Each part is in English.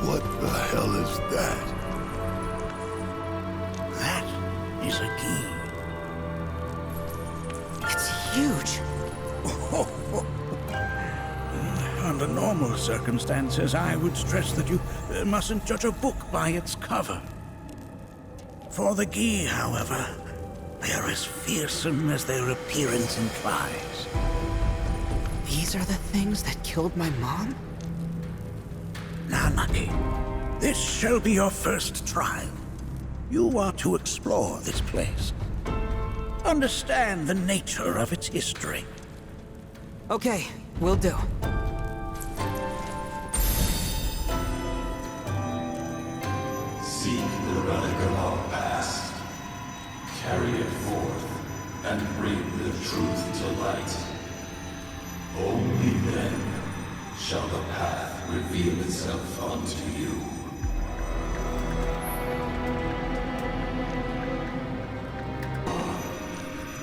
What the hell is that? That is a key. It's huge. Under normal circumstances, I would stress that you mustn't judge a book by its cover. For the Gi, however, they are as fearsome as their appearance implies. These are the things that killed my mom? Nanaki, this shall be your first trial. You are to explore this place. Understand the nature of its history. Okay, will do. Seek the relic of our past. Carry it forth and bring the truth to light. Only then shall the path reveal itself unto you.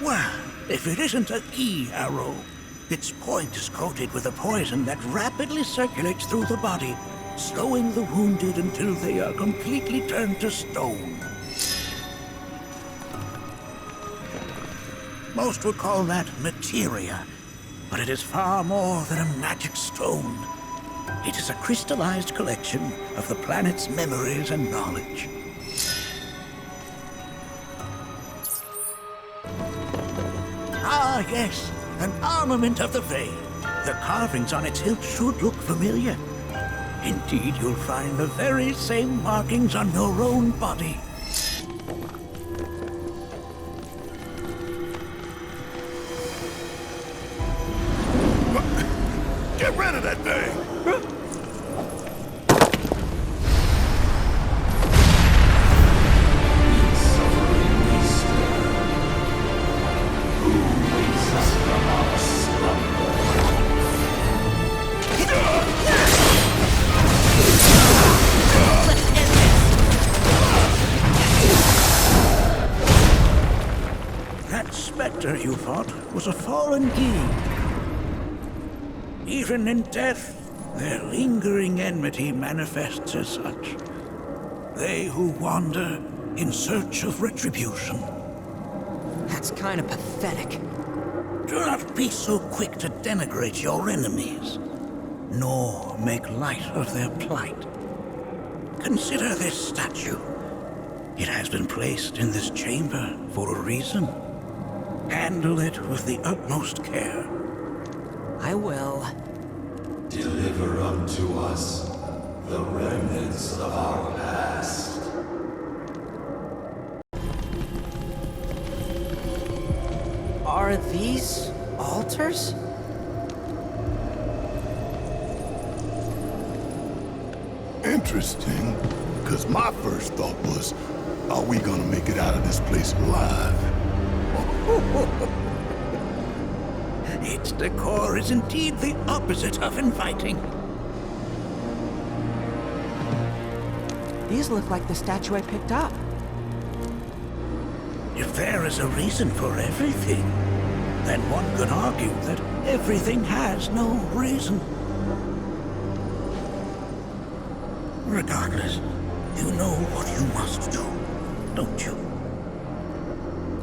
Well, if it isn't a Gi arrow, its point is coated with a poison that rapidly circulates through the body, slowing the wounded until they are completely turned to stone. Most would call that materia, but it is far more than a magic stone. It is a crystallized collection of the planet's memories and knowledge. Ah, yes, an armament of the Veil. The carvings on its hilt should look familiar. Indeed, you'll find the very same markings on your own body. Get rid of that thing! That specter you fought was a fallen Gi. Even in death, their lingering enmity manifests as such. They who wander in search of retribution. That's kind of pathetic. Do not be so quick to denigrate your enemies, nor make light of their plight. Consider this statue. It has been placed in this chamber for a reason. Handle it with the utmost care. I will. Deliver unto us the remnants of our past. Are these altars? Interesting, because my first thought was, are we gonna make it out of this place alive? Its decor is indeed the opposite of inviting. These look like the statue I picked up. If there is a reason for everything, then one could argue that everything has no reason. Regardless, you know what you must do, don't you?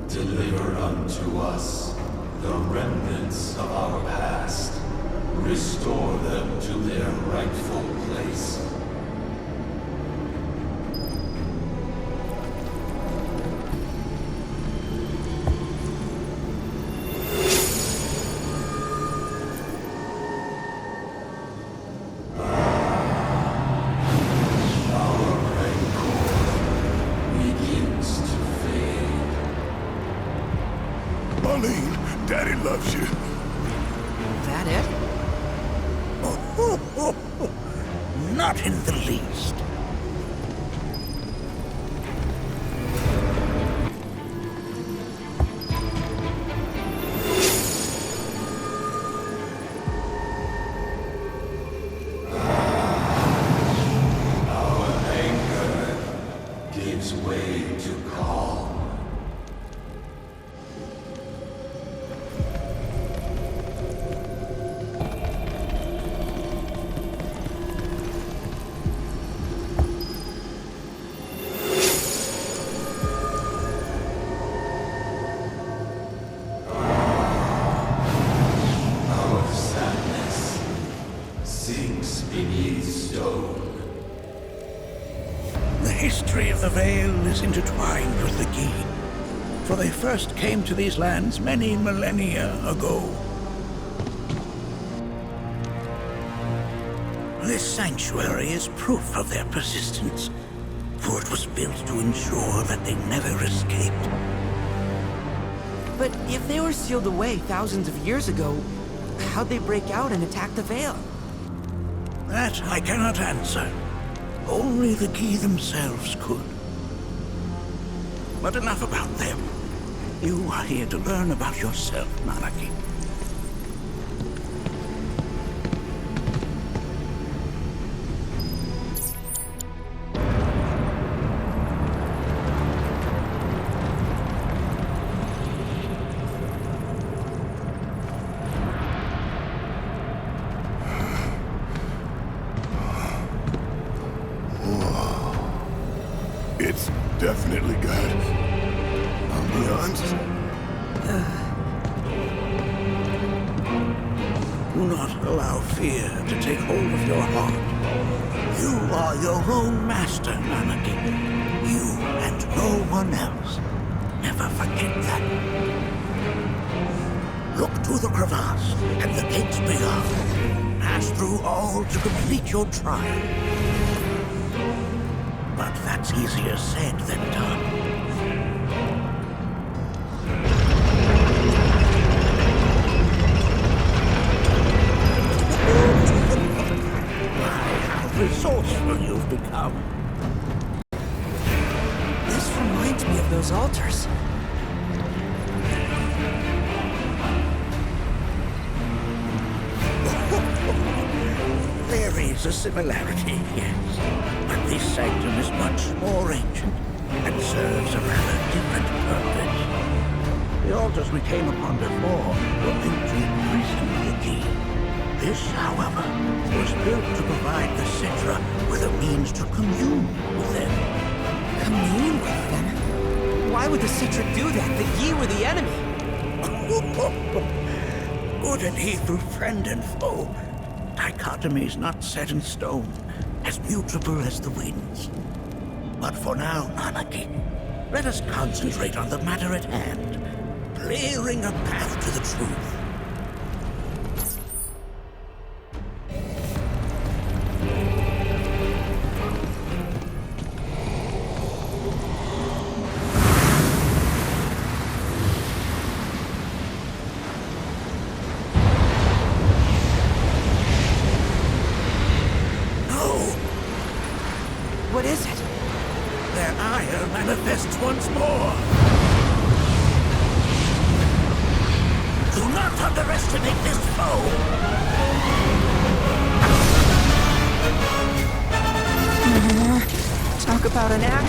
Deliver unto us the remnants of our past. Restore them to their rightful place. Daddy loves you. That it? Not in the least. Our anger gives way to calm. beneath stone. The history of the Vale is intertwined with the Gi, for they first came to these lands many millennia ago. This sanctuary is proof of their persistence, for it was built to ensure that they never escaped. But if they were sealed away thousands of years ago, how'd they break out and attack the Vale? That I cannot answer. Only the Gi themselves could. But enough about them. You are here to learn about yourself, Nanaki. It's definitely got ambiance. Do not allow fear to take hold of your heart. You are your own master, Nanaki. You and no one else. Never forget that. Look to the crevasse and the gates beyond. Pass through all to complete your trial. But that's easier said than done. Resourceful you've become. This reminds me of those altars. There is a similarity, yes. But this sanctum is much more ancient and serves a rather different purpose. The altars we came upon before were built to imprison the Gi. This, however, was built to provide the Citra with a means to commune with them. Commune with them? Why would the Citra do that? The Gi were the enemy. Good and evil, friend and foe. Dichotomy's not set in stone, as mutable as the winds. But for now, Nanaki, let us concentrate on the matter at hand, clearing a path to the truth. What is it? Their ire manifests once more. Do not underestimate this foe. Talk about an act.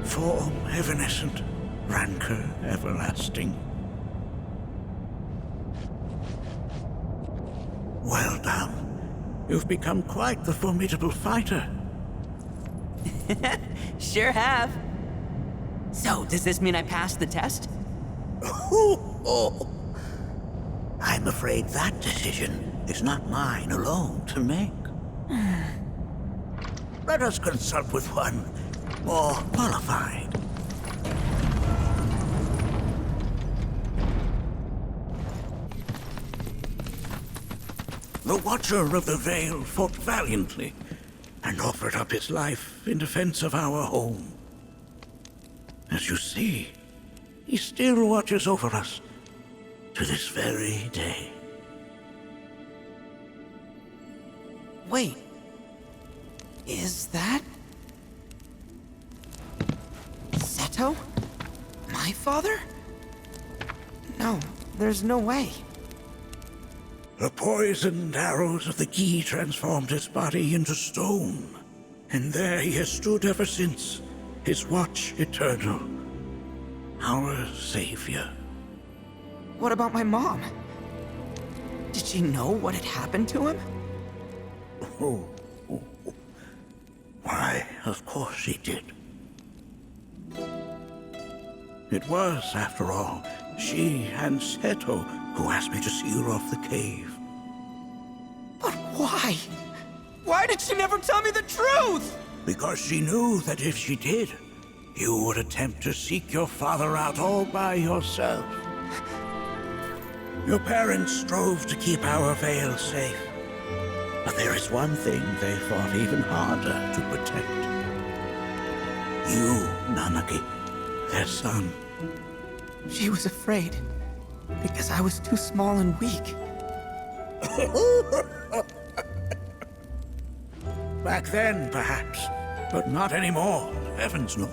Form evanescent, rancor everlasting. Well done. You've become quite the formidable fighter. Sure have. So, does this mean I passed the test? I'm afraid that decision is not mine alone to make. Let us consult with one more qualified. The Watcher of the Vale fought valiantly and offered up his life in defense of our home. As you see, he still watches over us to this very day. Wait. Is that... Seto? My father? No, there's no way. The poisoned arrows of the Gi transformed his body into stone, and there he has stood ever since, his watch eternal, our savior. What about my mom? Did she know what had happened to him? Oh. Why, of course she did. It was, after all, she and Seto who asked me to see her off the cave. But why? Why did she never tell me the truth? Because she knew that if she did, you would attempt to seek your father out all by yourself. Your parents strove to keep our Vale safe. But there is one thing they fought even harder to protect. You, Nanaki, their son. She was afraid, because I was too small and weak. Back then, perhaps, but not anymore, heavens no.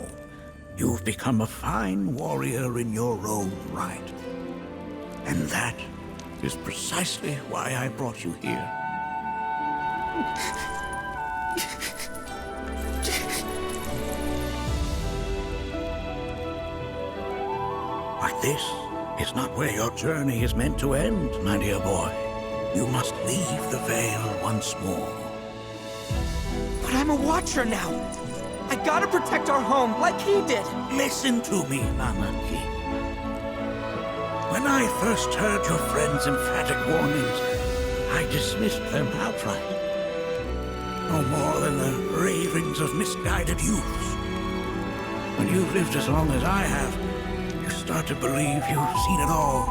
You've become a fine warrior in your own right. And that is precisely why I brought you here. But this is not where your journey is meant to end, my dear boy. You must leave the Vale once more. But I'm a Watcher now. I gotta protect our home like he did. Listen to me, Nanaki. When I first heard your friend's emphatic warnings, I dismissed them outright. No more than the ravings of misguided youths. When you've lived as long as I have, you start to believe you've seen it all,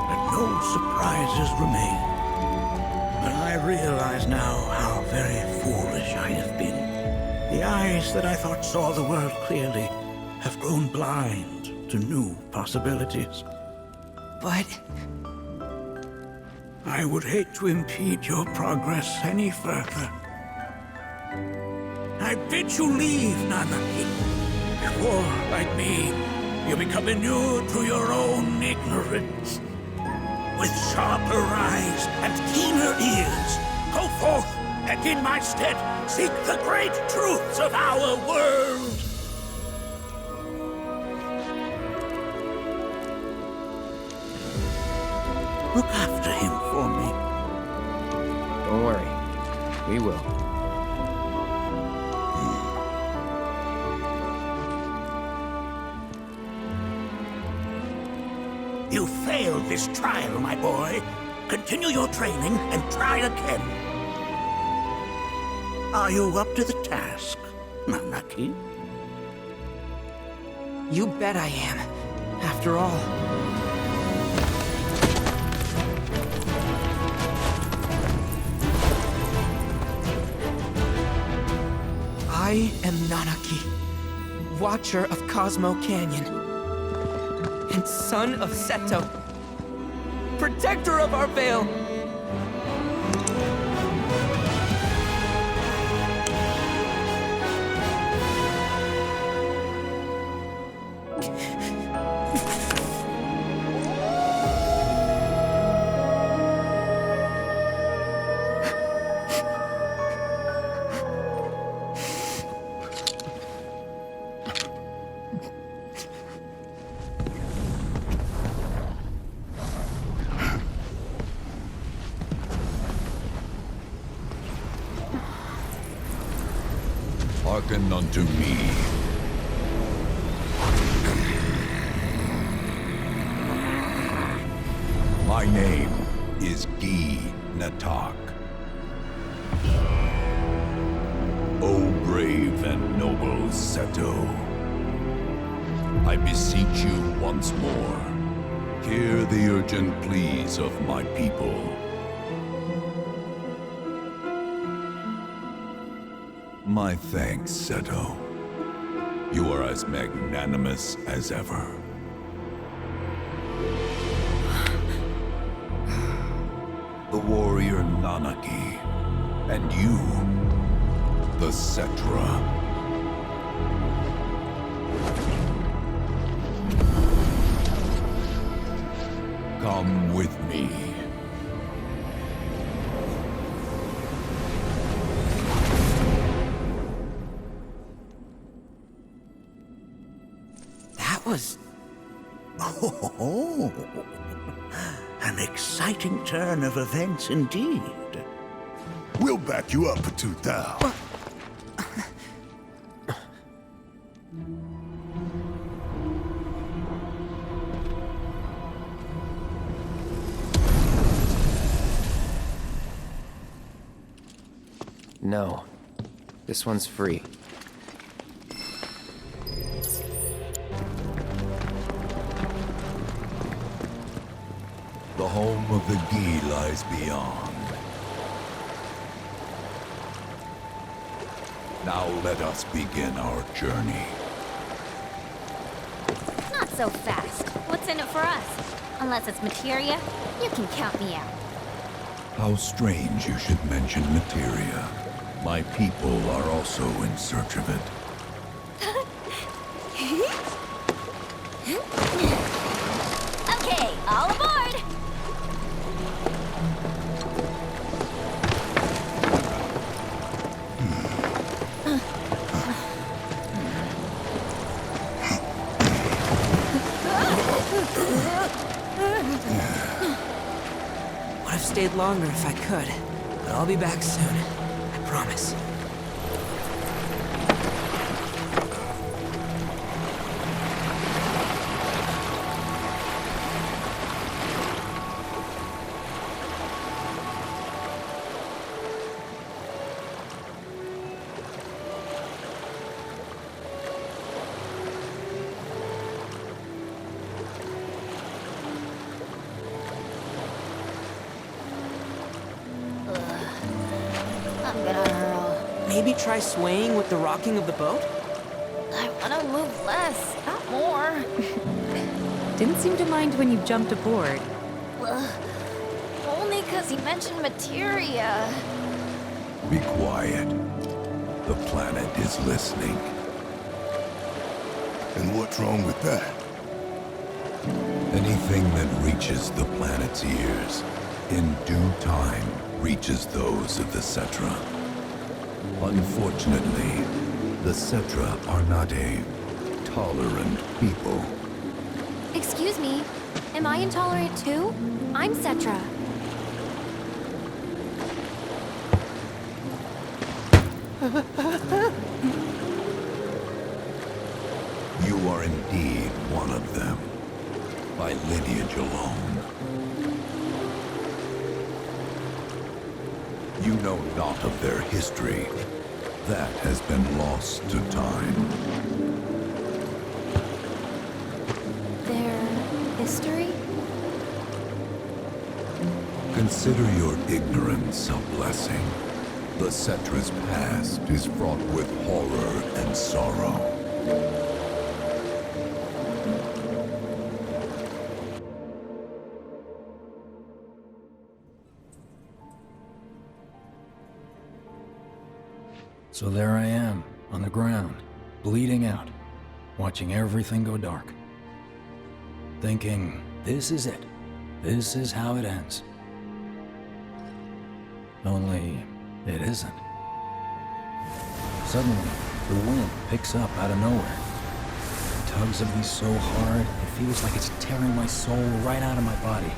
that no surprises remain. But I realize now how very foolish I have been. The eyes that I thought saw the world clearly have grown blind to new possibilities. But I would hate to impede your progress any further. I bid you leave, Nanaki, before, like me, you become inured to your own ignorance. With sharper eyes and keener ears, go forth and in my stead seek the great truths of our world. Look after him for me. don't worry. We will. You failed this trial, my boy. Continue your training and try again. Are you up to the task, Nanaki? You bet I am. After all. I am Nanaki, Watcher of Cosmo Canyon, and son of Seto, protector of our Vale. Hearken unto me. My name is Gi Natak. O brave and noble Seto, I beseech you once more, hear the urgent pleas of my people. My thanks, Seto. You are as magnanimous as ever. The warrior Nanaki, and you, the Cetra. Come with me. That was... Oh, An exciting turn of events indeed. We'll back you up for 2,000. No. This one's free. The home of the Gi lies beyond. Now let us begin our journey. Not so fast. What's in it for us? Unless it's materia, you can count me out. How strange you should mention materia. My people are also in search of it. Okay, all aboard! Would have stayed longer if I could, but I'll be back soon. I promise. I'm gonna hurl. Maybe try swaying with the rocking of the boat? I wanna move less, not more. Didn't seem to mind when you jumped aboard. Only 'cause he mentioned materia. Be quiet. The planet is listening. And what's wrong with that? Anything that reaches the planet's ears, in due time, reaches those of the Cetra. Unfortunately, the Cetra are not a tolerant people. Excuse me, am I intolerant too? I'm Cetra. You are indeed one of them, by lineage alone. You know not of their history. That has been lost to time. Their history? Consider your ignorance a blessing. The Cetra's past is fraught with horror and sorrow. So there I am, on the ground, bleeding out, watching everything go dark. Thinking, this is it. This is how it ends. Only, it isn't. Suddenly, the wind picks up out of nowhere. It tugs at me so hard, it feels like it's tearing my soul right out of my body.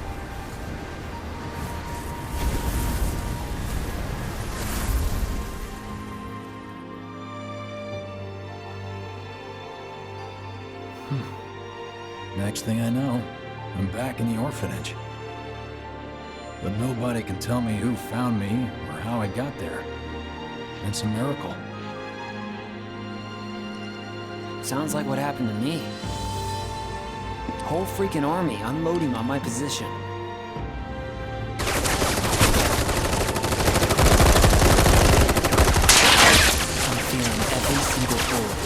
Next thing I know, I'm back in the orphanage. But nobody can tell me who found me or how I got there. It's a miracle. Sounds like what happened to me. Whole freaking army unloading on my position. I'm feeling every single bullet.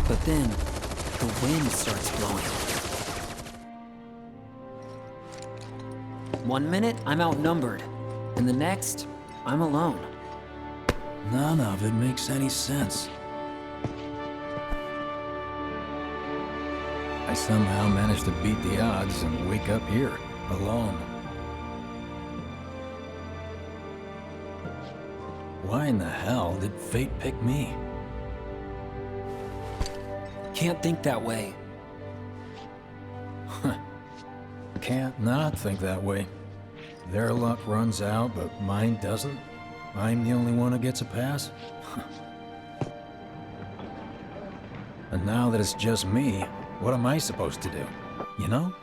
But then, the wind starts blowing. 1 minute, I'm outnumbered. And the next, I'm alone. None of it makes any sense. I somehow managed to beat the odds and wake up here, alone. Why in the hell did fate pick me? Can't think that way. Can't not think that way. Their luck runs out, but mine doesn't. I'm the only one who gets a pass. And now that it's just me, what am I supposed to do? You know?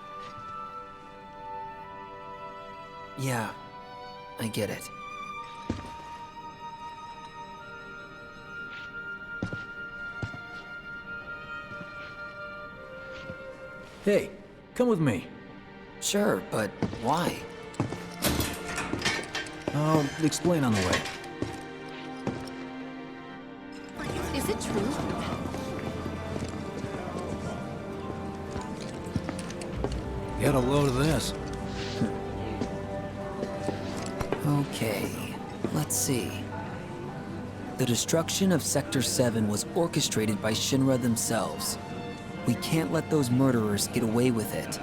Yeah, I get it. Hey, come with me. Sure, but why? I'll explain on the way. Is it true? Get a load of this. Okay, let's see. The destruction of Sector 7 was orchestrated by Shinra themselves. We can't let those murderers get away with it.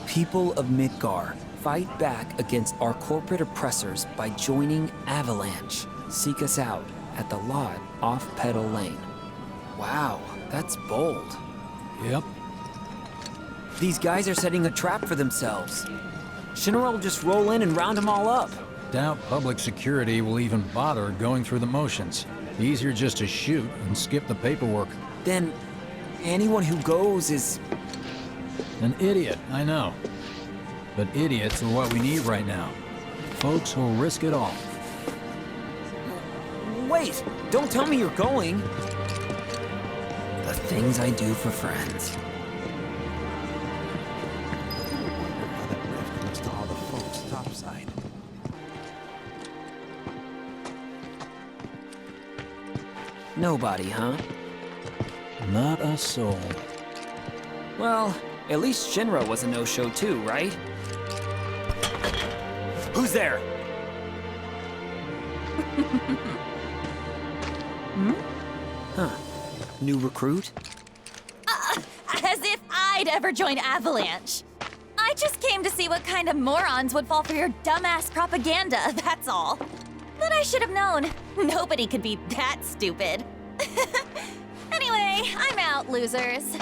People of Midgar, fight back against our corporate oppressors by joining Avalanche. Seek us out at the lot off Petal Lane. Wow, that's bold. Yep. These guys are setting a trap for themselves. Shinra will just roll in and round them all up. Doubt public security will even bother going through the motions. Easier just to shoot and skip the paperwork. Then, anyone who goes is... An idiot, I know. But idiots are what we need right now. Folks who'll risk it all. Wait! Don't tell me you're going! The things I do for friends. Next to all the folks topside. Nobody, huh? Not a soul. Well, at least Shinra was a no-show too, right? Who's there? Huh. New recruit? As if I'd ever join Avalanche. I just came to see what kind of morons would fall for your dumbass propaganda, that's all. But I should have known. Nobody could be that stupid. Anyway, I'm out, losers.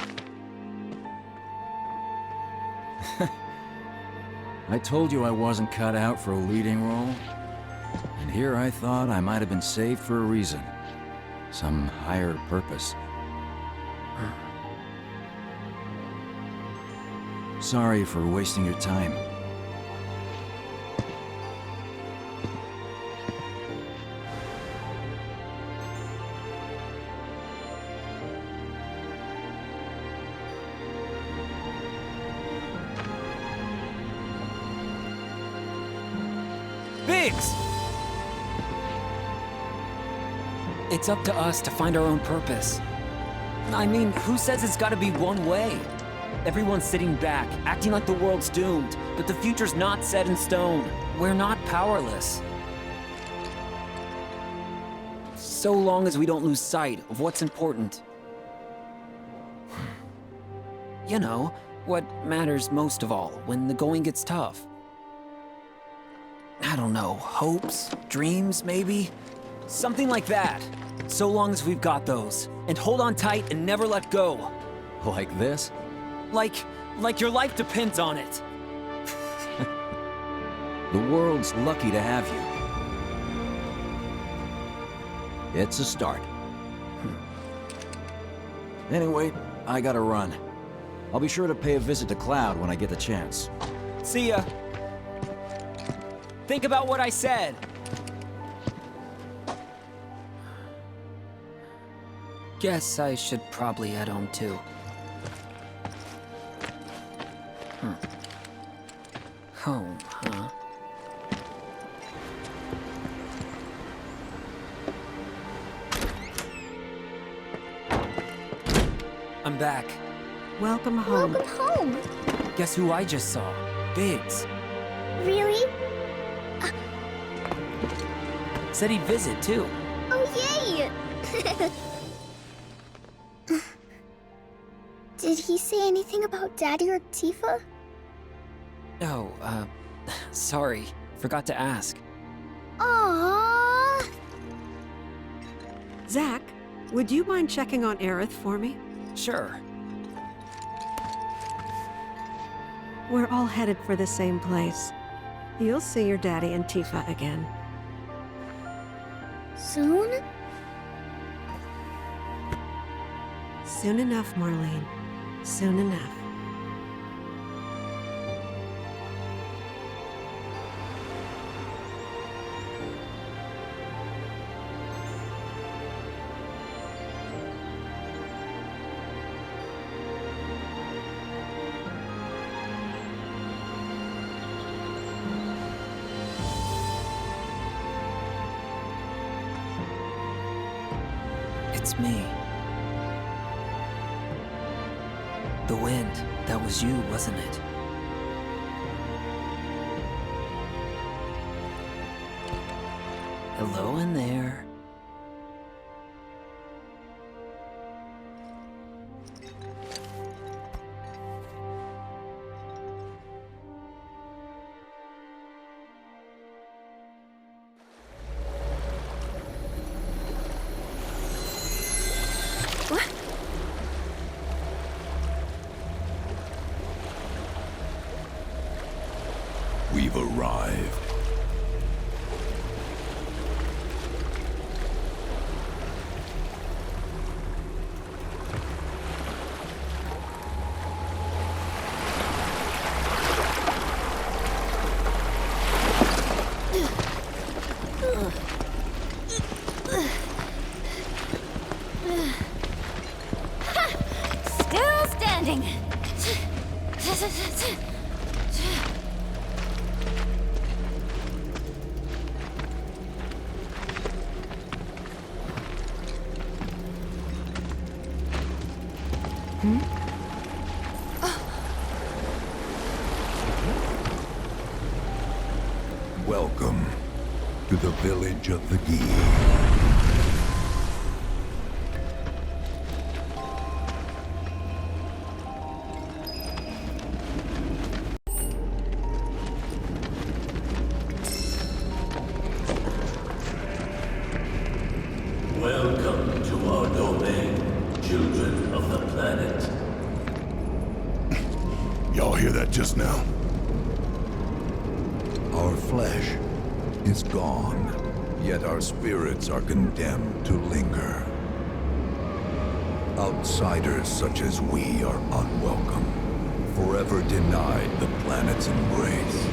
I told you I wasn't cut out for a leading role. And here I thought I might have been saved for a reason. Some higher purpose. Sorry for wasting your time. Biggs! It's up to us to find our own purpose. I mean, who says it's gotta be one way? Everyone's sitting back, acting like the world's doomed, but the future's not set in stone. We're not powerless. So long as we don't lose sight of what's important. You know, what matters most of all when the going gets tough. I don't know, hopes, dreams, maybe? Something like that. So long as we've got those. And hold on tight and never let go. Like this? Like your life depends on it. The world's lucky to have you. It's a start. Anyway, I gotta run. I'll be sure to pay a visit to Cloud when I get the chance. See ya. Think about what I said. Guess I should probably head home too. Home, huh? I'm back. Welcome home. Welcome home. Guess who I just saw? Biggs. Really? Said he'd visit too. Oh, yay! Did he say anything about Daddy or Tifa? Oh, sorry. Forgot to ask. Aww. Zach, would you mind checking on Aerith for me? Sure. We're all headed for the same place. You'll see your daddy and Tifa again. Soon? Soon enough, Marlene. Soon enough. It's me. The wind, that was you, wasn't it? Hello in there. We've arrived. Still standing. Welcome to the village of the Gi. Welcome to our domain, children of the planet. Y'all hear that just now? Our flesh is gone, yet our spirits are condemned to linger. Outsiders such as we are unwelcome, forever denied the planet's embrace.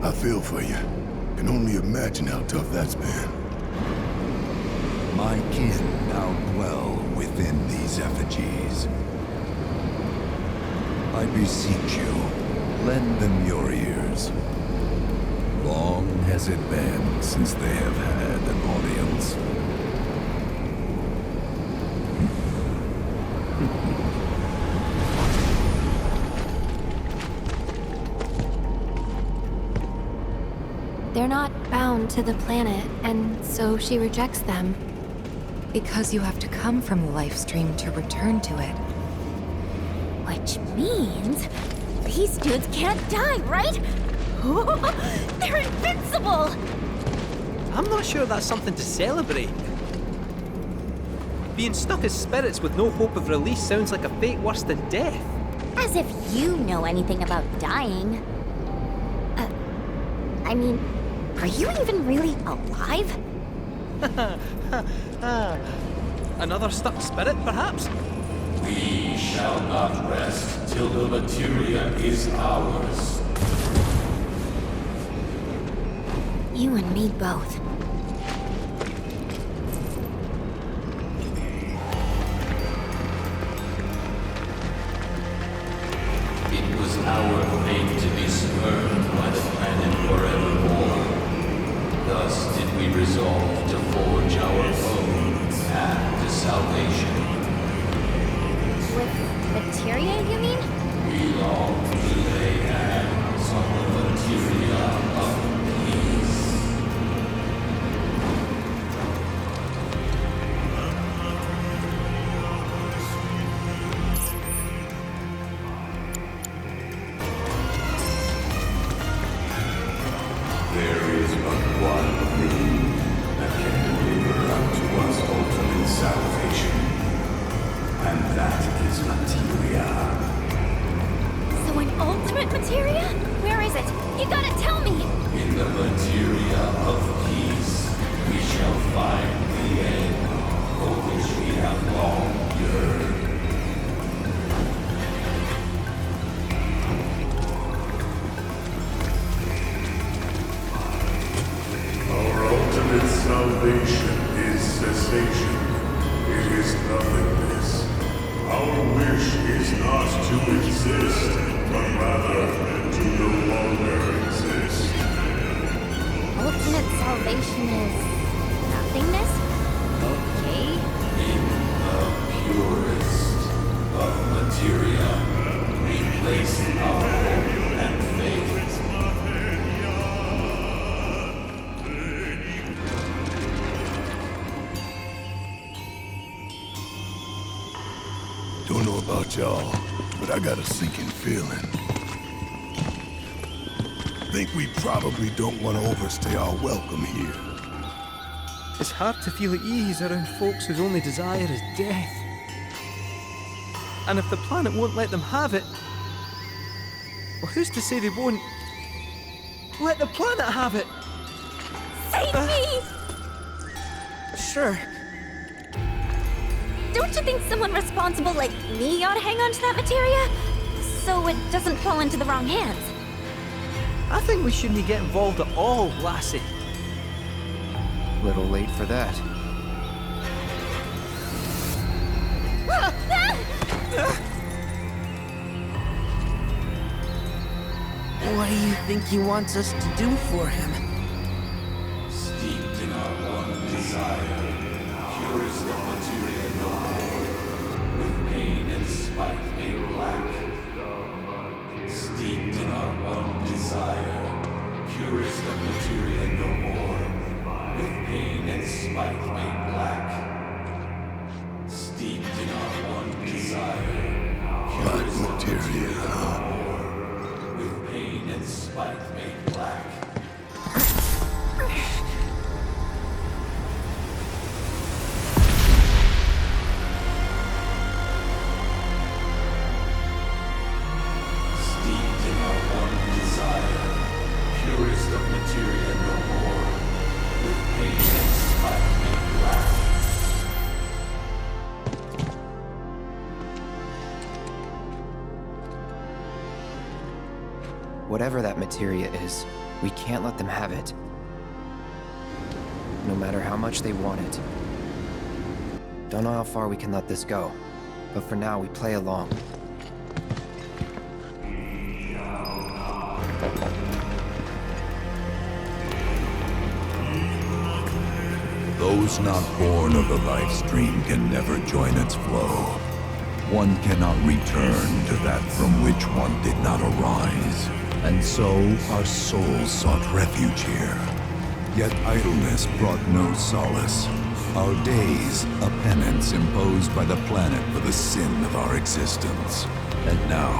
I feel for you. Can only imagine how tough that's been. My kin now dwell within these effigies. I beseech you, lend them your ears. Long has it been since they have had an audience. They're not bound to the planet, and so she rejects them. Because you have to come from the life stream to return to it. Which means these dudes can't die, right? They're invincible! I'm not sure that's something to celebrate. Being stuck as spirits with no hope of release sounds like a fate worse than death. As if you know anything about dying. I mean, are you even really alive? Another stuck spirit, perhaps? We shall not rest till the materia is ours. You and me both. It was our fate to be spurned by the planet forevermore. Thus did we resolve to forge our own path to salvation. With materia, you mean? We long to lay hands on the materia of peace. the materia of peace, we shall find the end for which we have long yearned. Our ultimate salvation is cessation. It is nothingness. Our wish is not to exist, but rather to no longer exist. Ultimate salvation is nothingness? Okay. In the purest of materia, we place our hope and faith. Don't know about y'all, but I got a sinking feeling. Think we probably don't want to overstay our welcome here. It's hard to feel at ease around folks whose only desire is death. And if the planet won't let them have it, well, who's to say they won't let the planet have it? Save me! Sure. Don't you think someone responsible like me ought to hang on to that materia? So it doesn't fall into the wrong hands. I think we shouldn't get involved at all, lassie. Little late for that. What do you think he wants us to do for him? Steeped in our one desire, purest of materia no more, with pain and spite made black. Steeped in our one desire, purest of materia no more, with pain and spite made black. Steeped in our one desire, Black materia, huh? with pain and spite made black. Steeped in our one desire, purest of materia no more, with pain and spite made black. Whatever that materia is, we can't let them have it. No matter how much they want it. Don't know how far we can let this go, but for now we play along. Those not born of the life stream can never join its flow. One cannot return to that from which one did not arise. And so our souls sought refuge here. Yet idleness brought no solace. Our days, a penance imposed by the planet for the sin of our existence. And now,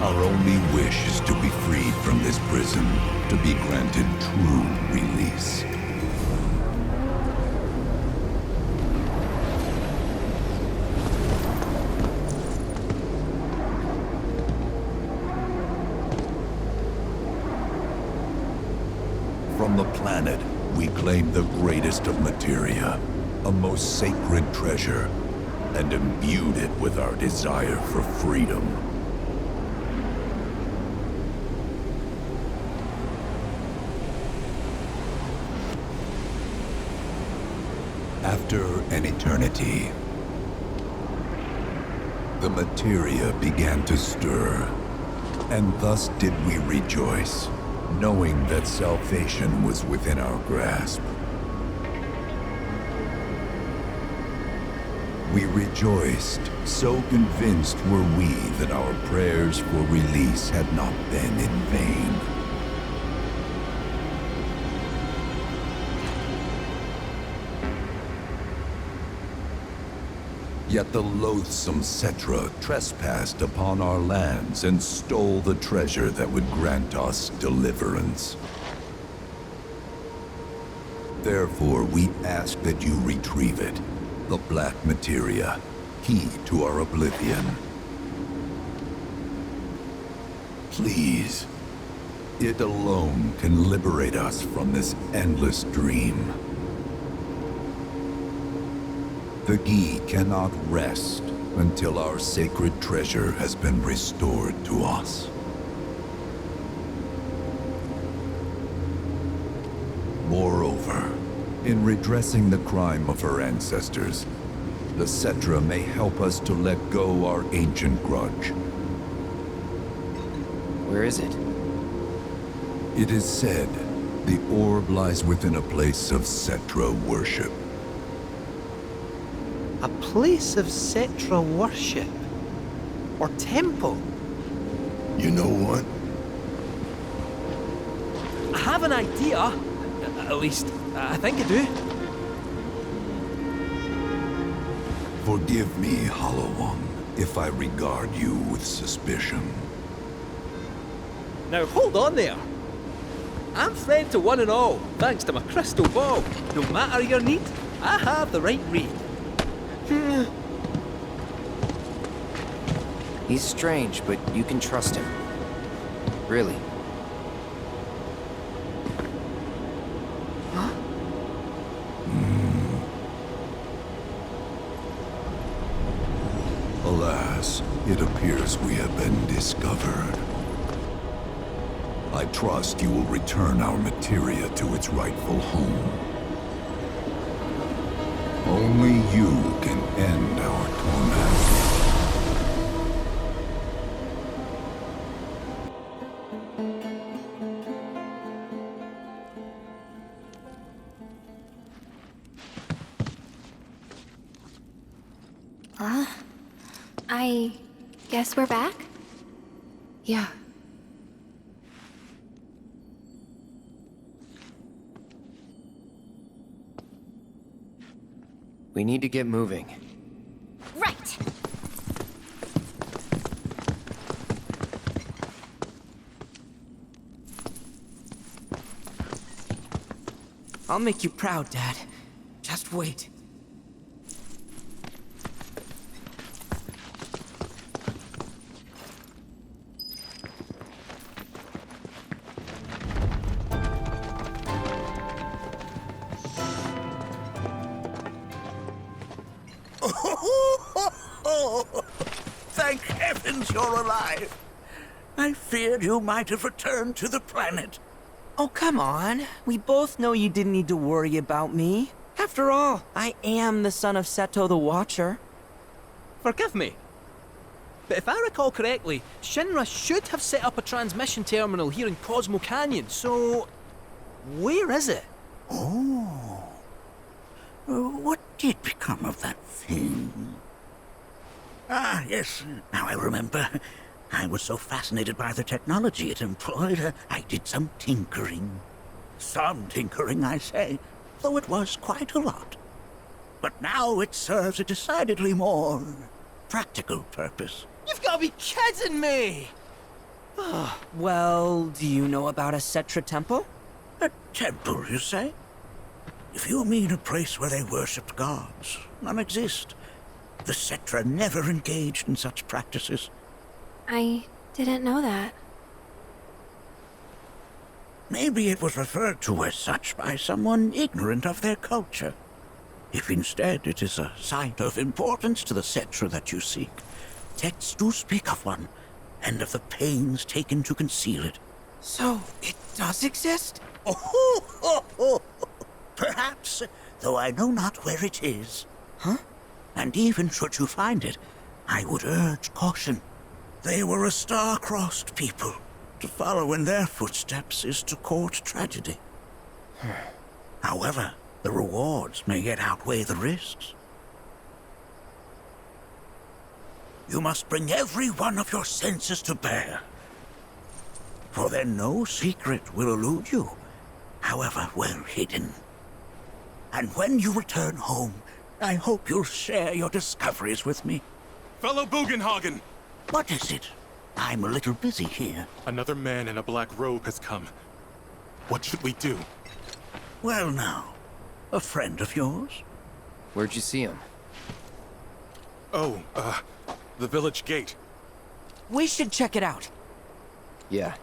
our only wish is to be freed from this prison, to be granted true release. From the planet, we claim the greatest of materia, a most sacred treasure, and imbued it with our desire for freedom. After an eternity, the materia began to stir, and thus did we rejoice, knowing that salvation was within our grasp. We rejoiced, so convinced were we that our prayers for release had not been in vain. Yet the loathsome Cetra trespassed upon our lands and stole the treasure that would grant us deliverance. Therefore, we ask that you retrieve it, the black materia, key to our oblivion. Please. It alone can liberate us from this endless dream. The Gi cannot rest until our sacred treasure has been restored to us. Moreover, in redressing the crime of her ancestors, the Cetra may help us to let go our ancient grudge. Where is it? It is said the orb lies within a place of Cetra worship. A place of Cetra worship? Or temple? You know what? I have an idea. At least, I think I do. Forgive me, Hollow One, if I regard you with suspicion. Now hold on there. I'm friend to one and all, thanks to my crystal ball. No matter your need, I have the right read. He's strange, but you can trust him. Really. Huh? Alas, it appears we have been discovered. I trust you will return our materia to its rightful home. Only you can end our torment. I guess we're back? Yeah. We need to get moving. Right! I'll make you proud, Dad. Just wait. Thank heavens you're alive. I feared you might have returned to the planet. Oh, come on. We both know you didn't need to worry about me. After all, I am the son of Seto the Watcher. Forgive me. But if I recall correctly, Shinra should have set up a transmission terminal here in Cosmo Canyon, so... where is it? Oh. What did become of that thing? Ah, yes, now I remember. I was so fascinated by the technology it employed, I did some tinkering. Some tinkering, I say, though it was quite a lot. But now it serves a decidedly more practical purpose. You've got to be kidding me! Well, do you know about a Cetra temple? A temple, you say? If you mean a place where they worshipped gods, none exist. The Cetra never engaged in such practices. I didn't know that. Maybe it was referred to as such by someone ignorant of their culture. If instead it is a site of importance to the Cetra that you seek, texts do speak of one, and of the pains taken to conceal it. So, it does exist? Oh, perhaps, though I know not where it is. Huh? And even should you find it, I would urge caution. They were a star-crossed people. To follow in their footsteps is to court tragedy. However, the rewards may yet outweigh the risks. You must bring every one of your senses to bear. For then no secret will elude you, however well hidden. And when you return home, I hope you'll share your discoveries with me. Fellow Bugenhagen! What is it? I'm a little busy here. Another man in a black robe has come. What should we do? Well now, a friend of yours? Where'd you see him? Oh, the village gate. We should check it out. Yeah,